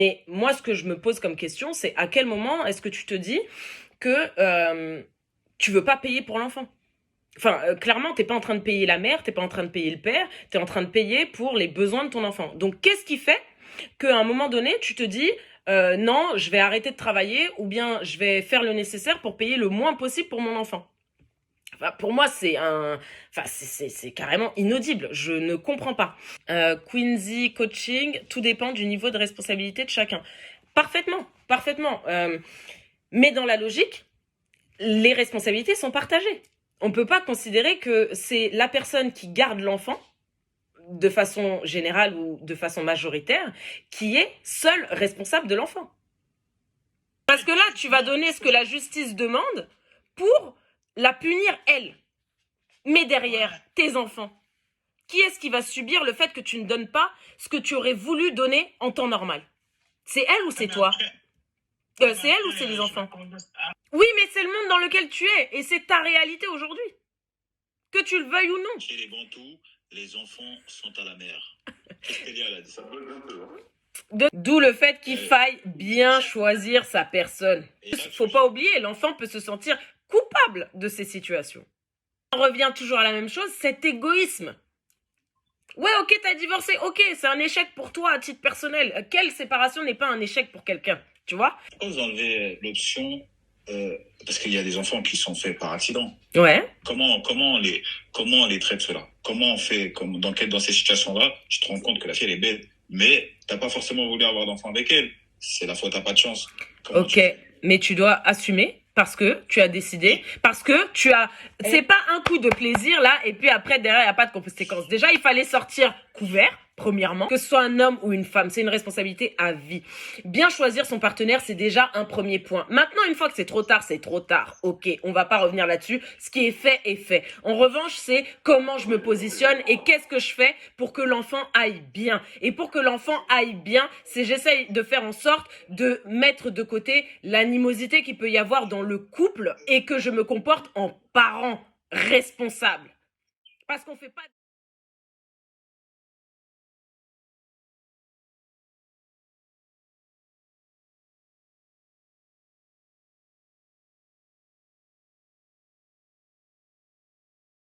Et moi, ce que je me pose comme question, c'est à quel moment est-ce que tu te dis que tu veux pas payer pour l'enfant? Enfin, clairement, t'es pas en train de payer la mère, t'es pas en train de payer le père, t'es en train de payer pour les besoins de ton enfant. Donc, qu'est-ce qui fait qu'à un moment donné, tu te dis, non, je vais arrêter de travailler ou bien je vais faire le nécessaire pour payer le moins possible pour mon enfant? Enfin, pour moi, c'est carrément inaudible. Je ne comprends pas. Quincy Coaching, tout dépend du niveau de responsabilité de chacun. Parfaitement, parfaitement. Mais dans la logique, les responsabilités sont partagées. On ne peut pas considérer que c'est la personne qui garde l'enfant de façon générale ou de façon majoritaire qui est seule responsable de l'enfant. Parce que là, tu vas donner ce que la justice demande pour la punir elle. Mais derrière, tes enfants, qui est-ce qui va subir le fait que tu ne donnes pas ce que tu aurais voulu donner en temps normal? C'est elle ou c'est toi? C'est elle ou c'est les enfants? Oui, mais c'est le monde dans lequel tu es et c'est ta réalité aujourd'hui. Que tu le veuilles ou non. Chez les Bantous, les enfants sont à la mère. Qu'est-ce qu'elle dit, elle a dit ça? D'où le fait qu'il faille bien choisir sa personne. Faut pas oublier, l'enfant peut se sentir coupable de ces situations. On revient toujours à la même chose, cet égoïsme. Ouais, ok, t'as divorcé, ok, c'est un échec pour toi à titre personnel. Quelle séparation n'est pas un échec pour quelqu'un, tu vois? Pourquoi vous enlevez l'option parce qu'il y a des enfants qui sont faits par accident. Ouais. Comment on les traite cela? Comment on fait dans ces situations-là, tu te rends compte que la fille elle est belle, mais t'as pas forcément voulu avoir d'enfant avec elle. C'est la faute, t'as pas de chance. Comment ok, mais tu dois assumer parce que tu as décidé, parce que tu as... C'est pas un coup de plaisir là, et puis après derrière il n'y a pas de conséquences. Déjà, il fallait sortir couvert, premièrement. Que ce soit un homme ou une femme, c'est une responsabilité à vie. Bien choisir son partenaire, c'est déjà un premier point. Maintenant, une fois que c'est trop tard, c'est trop tard. Ok, on va pas revenir là-dessus. Ce qui est fait est fait. En revanche, c'est comment je me positionne et qu'est-ce que je fais pour que l'enfant aille bien. Et pour que l'enfant aille bien, c'est j'essaye de faire en sorte de mettre de côté l'animosité qu'il peut y avoir dans le couple et que je me comporte en parent responsable. Parce qu'on fait pas...